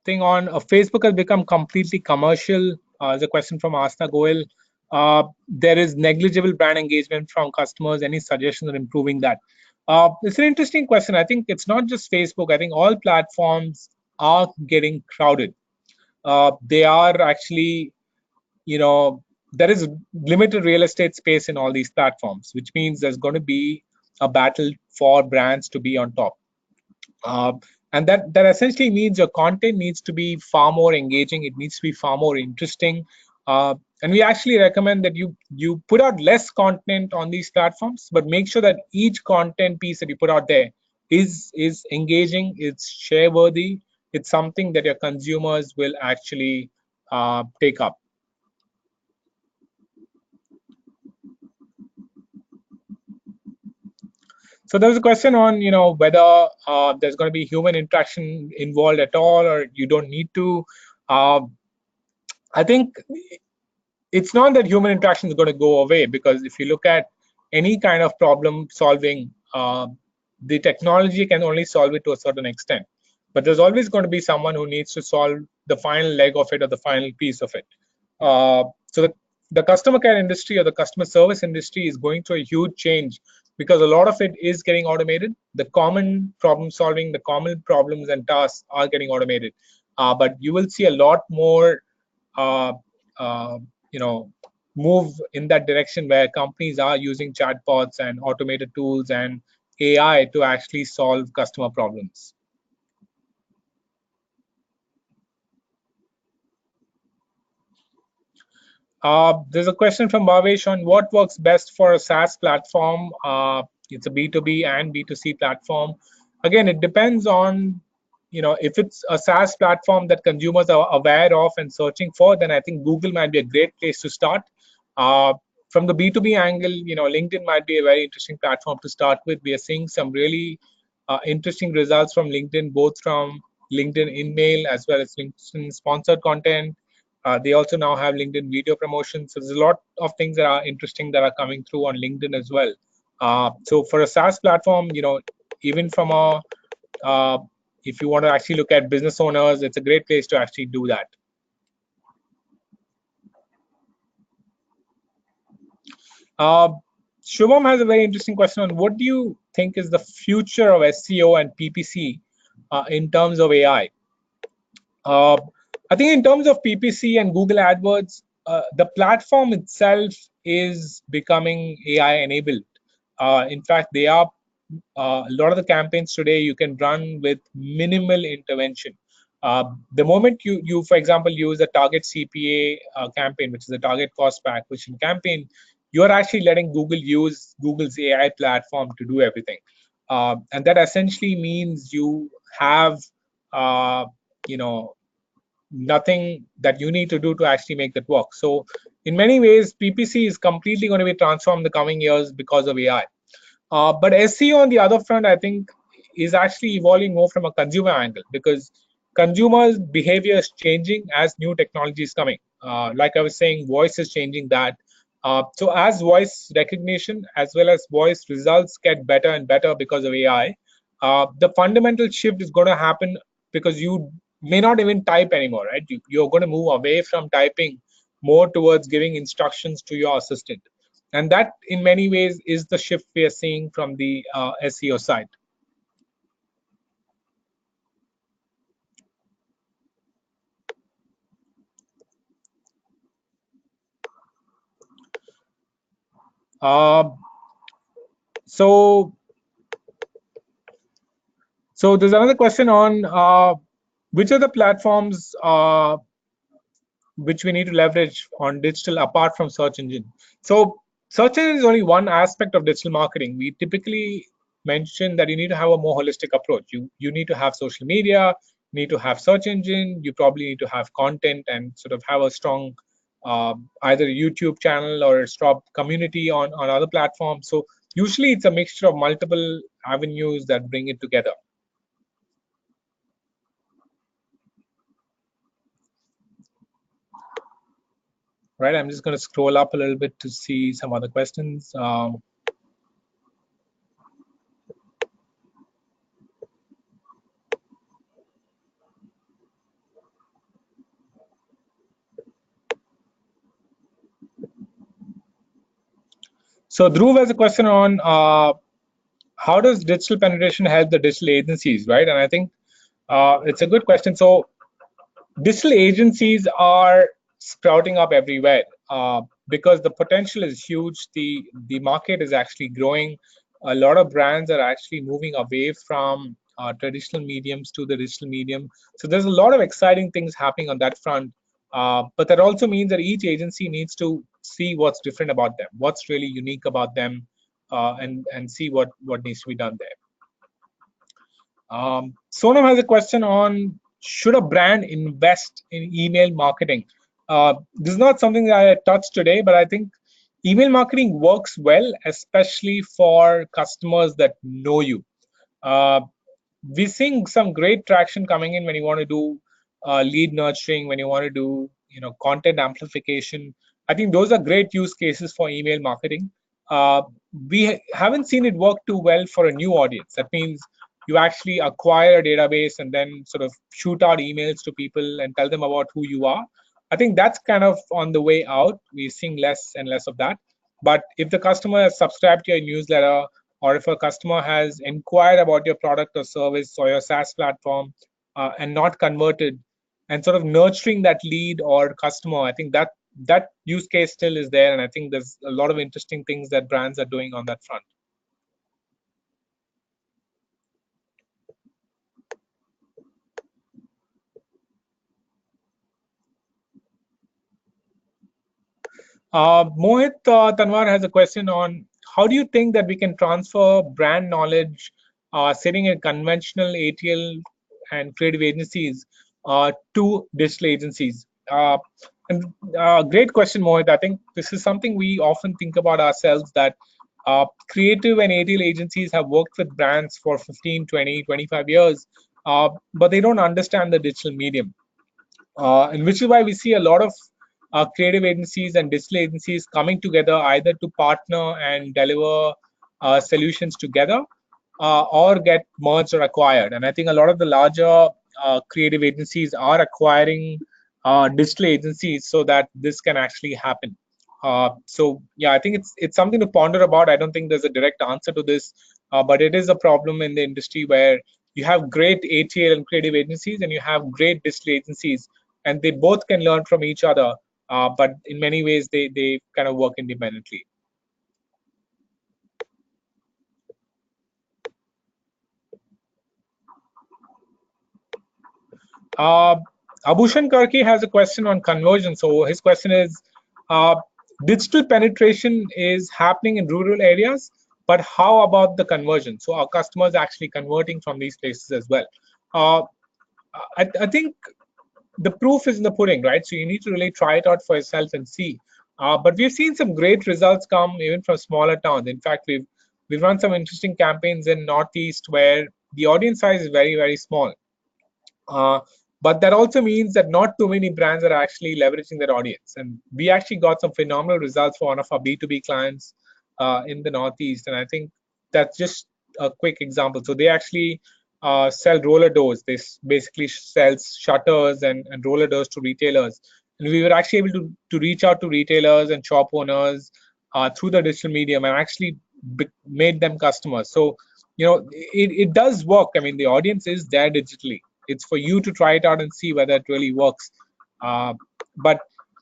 thing on Facebook has become completely commercial. There's a question from Asna Goel. There is negligible brand engagement from customers. Any suggestions on improving that? It's an interesting question. I think it's not just Facebook. I think all platforms are getting crowded. They are actually, there is limited real estate space in all these platforms, which means there's going to be a battle for brands to be on top. And that essentially means your content needs to be far more engaging. It needs to be far more interesting. And we actually recommend that you put out less content on these platforms, but make sure that each content piece that you put out there is engaging, it's share worthy, it's something that your consumers will actually take up. So there was a question on, whether there's going to be human interaction involved at all, or you don't need to. I think it's not that human interaction is going to go away, because if you look at any kind of problem solving, the technology can only solve it to a certain extent. but there's always going to be someone who needs to solve the final leg of it or the final piece of it. So the customer care industry or the customer service industry is going through a huge change because a lot of it is getting automated. The common problem solving, the common problems and tasks are getting automated. But you will see a lot more, uh, uh, you know, move in that direction where companies are using chatbots and automated tools and AI to actually solve customer problems. There's a question from Bhavesh on what works best for a SaaS platform. It's a B2B and B2C platform. Again, it depends on, if it's a SaaS platform that consumers are aware of and searching for, then I think Google might be a great place to start. Uh, from the B2B angle, LinkedIn might be a very interesting platform to start with. We are seeing some really interesting results from LinkedIn, both from LinkedIn InMail as well as LinkedIn sponsored content. They also now have LinkedIn video promotions. So there's a lot of things that are interesting that are coming through on LinkedIn as well. So for a SaaS platform, even from uh, if you want to actually look at business owners, it's a great place to actually do that. Uh, Shubham has a very interesting question on what do you think is the future of SEO and PPC in terms of AI? Uh, I think in terms of PPC and Google AdWords, the platform itself is becoming AI enabled. In fact, they are a lot of the campaigns today you can run with minimal intervention. The moment you, for example, use a target CPA campaign, which is a target cost per acquisition campaign, you're actually letting Google use Google's AI platform to do everything. And that essentially means you have, uh, you know, nothing that you need to do to actually make that work. So in many ways, PPC is completely going to be transformed in the coming years because of AI. But SEO on the other front, I think, is actually evolving more from a consumer angle because consumers' behavior is changing as new technology is coming. Like I was saying, voice is changing that. So as voice recognition as well as voice results get better and better because of AI, the fundamental shift is going to happen because you may not even type anymore, right? You're going to move away from typing more towards giving instructions to your assistant. And that, in many ways, is the shift we are seeing from the SEO side. Uh, so, so there's another question on which are the platforms which we need to leverage on digital apart from search engine. So search engine is only one aspect of digital marketing. We typically mention that you need to have a more holistic approach. You need to have social media, you need to have search engine, you probably need to have content and sort of have a strong either YouTube channel or a strong community on other platforms. So usually it's a mixture of multiple avenues that bring it together. Right, I'm just going to scroll up a little bit to see some other questions. So Dhruv has a question on how does digital penetration help the digital agencies, right? And I think it's a good question. So digital agencies are sprouting up everywhere because the potential is huge. The market is actually growing. A lot of brands are actually moving away from traditional mediums to the digital medium. So there's a lot of exciting things happening on that front. But that also means that each agency needs to see what's different about them, what's really unique about them, and see what needs to be done there. Sonam has a question on should a brand invest in email marketing? This is not something that I touched today, but I think email marketing works well, especially for customers that know you. Uh, we're seeing some great traction coming in when you want to do lead nurturing, when you want to do content amplification. I think those are great use cases for email marketing. Uh, we haven't seen it work too well for a new audience. That means you actually acquire a database and then sort of shoot out emails to people and tell them about who you are. I think that's kind of on the way out. We're seeing less and less of that. But if the customer has subscribed to your newsletter, or if a customer has inquired about your product or service or your SaaS platform and not converted, and sort of nurturing that lead or customer, I think that use case still is there, and I think there's a lot of interesting things that brands are doing on that front. Mohit Tanwar has a question on how do you think that we can transfer brand knowledge sitting in conventional ATL and creative agencies to digital agencies? And Great question, Mohit. I think this is something we often think about ourselves, that creative and ATL agencies have worked with brands for 15, 20, 25 years, but they don't understand the digital medium. And which is why we see a lot of creative agencies and digital agencies coming together either to partner and deliver solutions together or get merged or acquired. And I think a lot of the larger creative agencies are acquiring digital agencies so that this can actually happen. So yeah, I think it's something to ponder about. I don't think there's a direct answer to this, but it is a problem in the industry where you have great ATL and creative agencies and you have great digital agencies, and they both can learn from each other, but in many ways they kind of work independently. Uh, Abhushan Karki has a question on conversion. So his question is, uh, digital penetration is happening in rural areas, but how about the conversion? So our customers actually converting from these places as well. Uh, I think the proof is in the pudding, right? So you need to really try it out for yourself and see. But we've seen some great results come even from smaller towns. In fact, we've run some interesting campaigns in Northeast where the audience size is very, very small. Uh, but that also means that not too many brands are actually leveraging their audience. And we actually got some phenomenal results for one of our B2B clients in the Northeast. And I think that's just a quick example. So they actually sell roller doors. They basically sell shutters and roller doors to retailers. And we were actually able to reach out to retailers and shop owners through the digital medium and actually made them customers. So, it does work. I mean, the audience is there digitally. It's for you to try it out and see whether it really works. But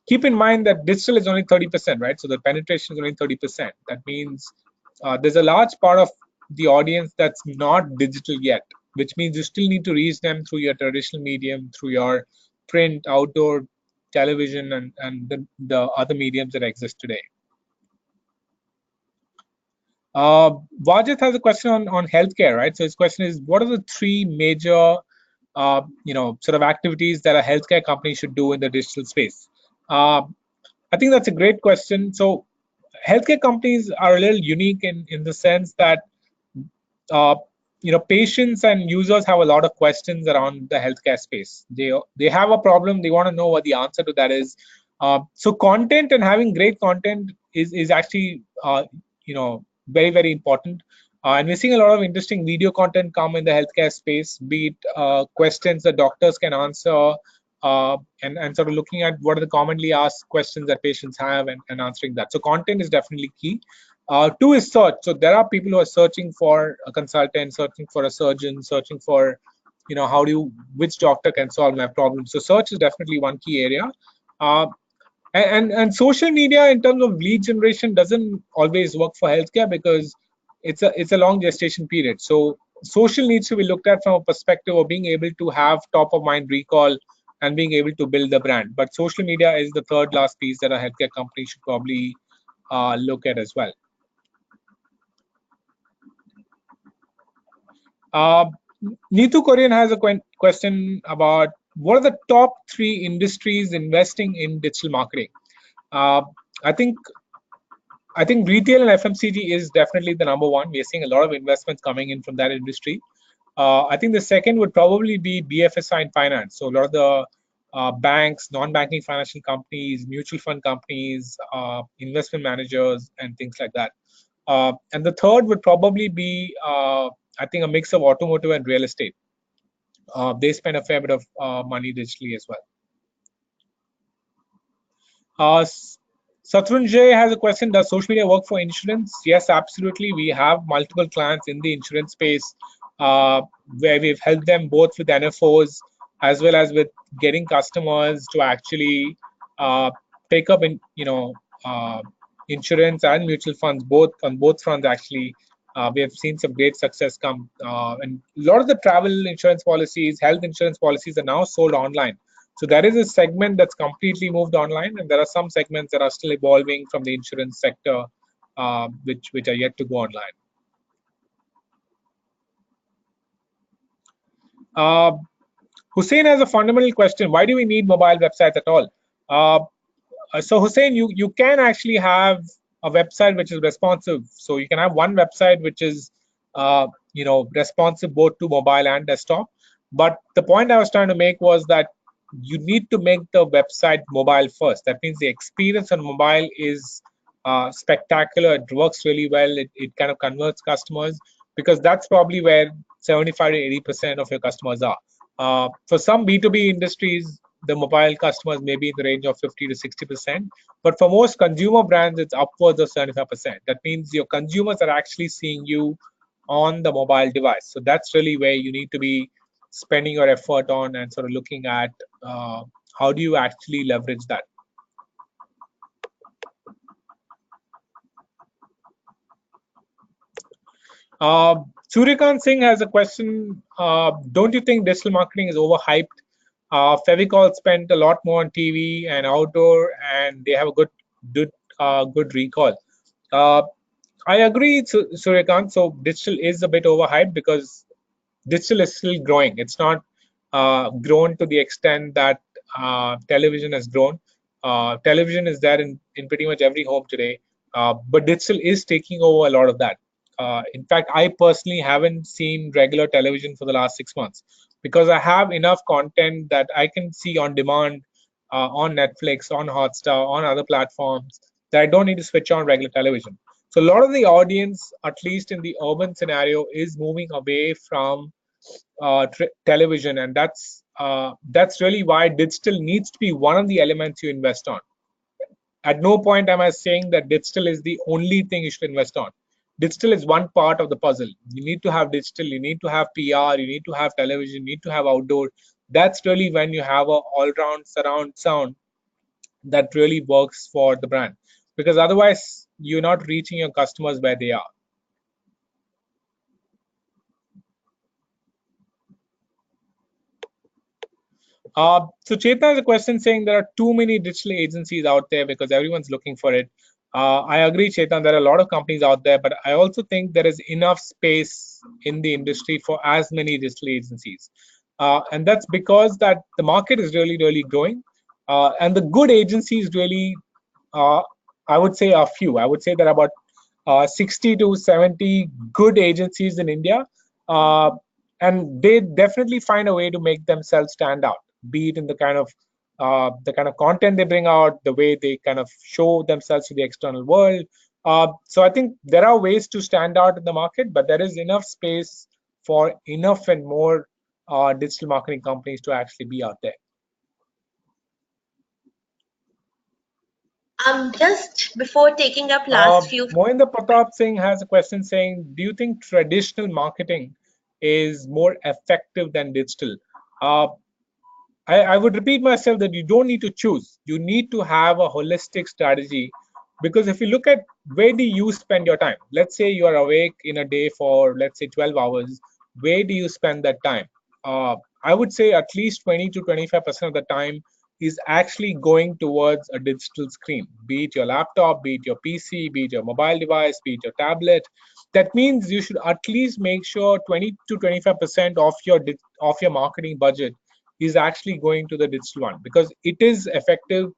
keep in mind that digital is only 30%, right? So the penetration is only 30%. That means there's a large part of the audience that's not digital yet, which means you still need to reach them through your traditional medium, through your print, outdoor, television, and the other mediums that exist today. Vajit has a question on healthcare, right? So his question is, what are the three major sort of activities that a healthcare company should do in the digital space? I think that's a great question. So healthcare companies are a little unique in the sense that uh, patients and users have a lot of questions around the healthcare space. They have a problem. They want to know what the answer to that is. So content and having great content is actually very, very important. And we're seeing a lot of interesting video content come in the healthcare space, be it questions that doctors can answer, and sort of looking at what are the commonly asked questions that patients have and answering that. So content is definitely key. Two is search. So there are people who are searching for a consultant, searching for a surgeon, searching for, which doctor can solve my problem. So search is definitely one key area. And social media in terms of lead generation doesn't always work for healthcare because it's a long gestation period. So social needs to be looked at from a perspective of being able to have top of mind recall and being able to build the brand. But social media is the third last piece that a healthcare company should probably look at as well. Uh, Neetu Korean has a question about what are the top three industries investing in digital marketing. Uh, I think retail and FMCG is definitely the number one. We are seeing a lot of investments coming in from that industry. I think the second would probably be BFSI and finance. So a lot of the banks, non-banking financial companies, mutual fund companies, investment managers, and things like that. And the third would probably be I think a mix of automotive and real estate. They spend a fair bit of money digitally as well. Satrunjay has a question. Does social media work for insurance? Yes, absolutely. We have multiple clients in the insurance space where we've helped them both with NFOs as well as with getting customers to actually take up uh, insurance and mutual funds, both on both fronts. Actually, we have seen some great success come, and a lot of the travel insurance policies, health insurance policies are now sold online. So there is a segment that's completely moved online, and there are some segments that are still evolving from the insurance sector, which are yet to go online. Uh, Hussein has a fundamental question: why do we need mobile websites at all? Uh, so Hussein, you can actually have a website which is responsive. So you can have one website which is responsive both to mobile and desktop. But the point I was trying to make was that you need to make the website mobile first. That means the experience on mobile is spectacular. It works really well. It kind of converts customers, because that's probably where 75 to 80% of your customers are. For some B2B industries, the mobile customers may be in the range of 50 to 60%, but for most consumer brands, it's upwards of 75%. That means your consumers are actually seeing you on the mobile device. So that's really where you need to be spending your effort on and sort of looking at how do you actually leverage that. Suryakant Singh has a question. Don't you think digital marketing is overhyped? Fevicol spent a lot more on TV and outdoor, and they have a good recall. Uh, I agree, Suryakant. So digital is a bit overhyped because digital is still growing. It's not grown to the extent that television has grown. Television is there in pretty much every home today, but digital is taking over a lot of that. In fact, I personally haven't seen regular television for the last 6 months because I have enough content that I can see on demand on Netflix, on Hotstar, on other platforms that I don't need to switch on regular television. So a lot of the audience, at least in the urban scenario, is moving away from television, and that's really why digital needs to be one of the elements you invest on. At no point am I saying that digital is the only thing you should invest on. Digital is one part of the puzzle. You need to have digital, you need to have PR, you need to have television, you need to have outdoor. That's really when you have a all-round surround sound that really works for the brand, because otherwise you're not reaching your customers where they are. So Chetna has a question saying there are too many digital agencies out there because everyone's looking for it. I agree, Chetan. There are a lot of companies out there, but I also think there is enough space in the industry for as many digital agencies, and that's because that the market is really, really growing, and the good agencies really, uh, I would say, are few. I would say there are about 60 to 70 good agencies in India, uh, and they definitely find a way to make themselves stand out, be it in the kind of content they bring out, the way they kind of show themselves to the external world. So I think there are ways to stand out in the market, but there is enough space for enough and more digital marketing companies to actually be out there. Just before taking up last few. Mohinder Pratap Singh has a question saying, do you think traditional marketing is more effective than digital? Uh, I would repeat myself that you don't need to choose. You need to have a holistic strategy, because if you look at where do you spend your time, let's say you are awake in a day for, let's say, 12 hours, where do you spend that time? I would say at least 20 to 25% of the time is actually going towards a digital screen, be it your laptop, be it your PC, be it your mobile device, be it your tablet. That means you should at least make sure 20 to 25% of your marketing budget is actually going to the digital one, because it is effective,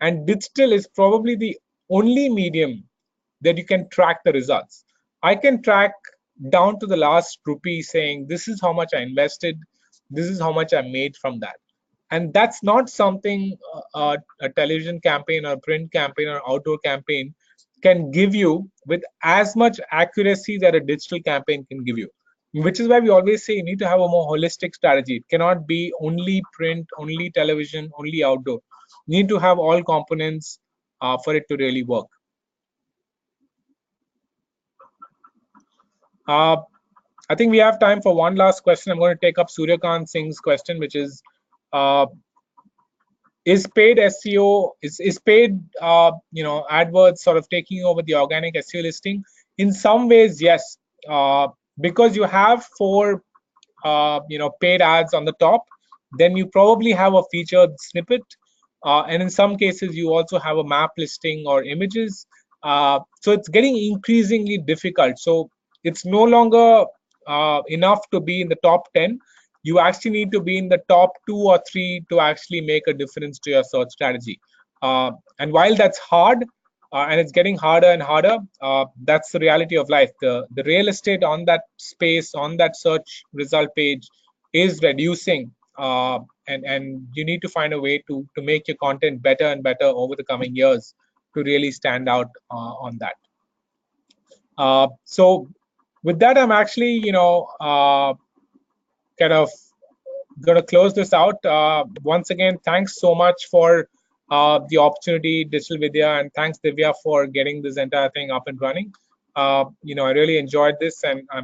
and digital is probably the only medium that you can track the results. I can track down to the last rupee, saying this is how much I invested, this is how much I made from that. And that's not something a television campaign or print campaign or outdoor campaign can give you with as much accuracy that a digital campaign can give you. which is why we always say you need to have a more holistic strategy. It cannot be only print, only television, only outdoor. You need to have all components for it to really work. Uh, I think we have time for one last question. I'm going to take up Suryakant Singh's question, which uh, is paid SEO, is paid AdWords sort of taking over the organic SEO listing? In some ways, yes, because you have four paid ads on the top, then you probably have a featured snippet, and in some cases you also have a map listing or images. So it's getting increasingly difficult. So it's no longer enough to be in the top 10. You actually need to be in the top 2 or 3 to actually make a difference to your search strategy. And while that's hard, and it's getting harder and harder, that's the reality of life. The real estate on that space, on that search result page, is reducing, and you need to find a way to make your content better and better over the coming years to really stand out on that. So with that, I'm actually kind of going to close this out. Once again, thanks so much for the opportunity, Digital Vidya, and thanks Divya for getting this entire thing up and running. I really enjoyed this, and I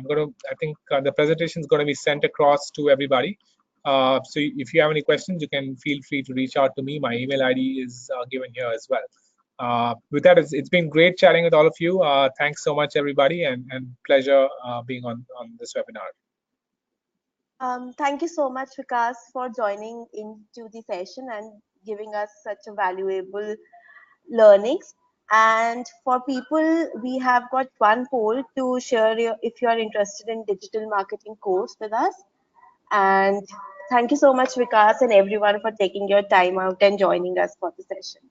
think the presentation is going to be sent across to everybody. So if you have any questions, you can feel free to reach out to me. My email ID is given here as well. With that, it's been great chatting with all of you. Thanks so much, everybody, and pleasure being on this webinar. Thank you so much, Vikas, for joining into the session and giving us such a valuable learnings. And for people, we have got one poll to share if you are interested in digital marketing course with us. And thank you so much, Vikas, and everyone for taking your time out and joining us for the session.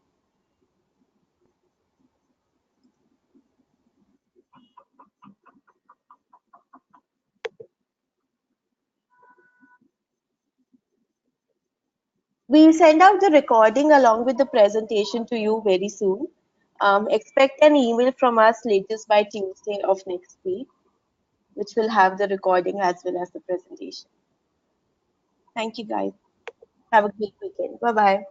We'll send out the recording along with the presentation to you very soon. Expect an email from us latest by Tuesday of next week, which will have the recording as well as the presentation. Thank you, guys. Have a great weekend. Bye bye.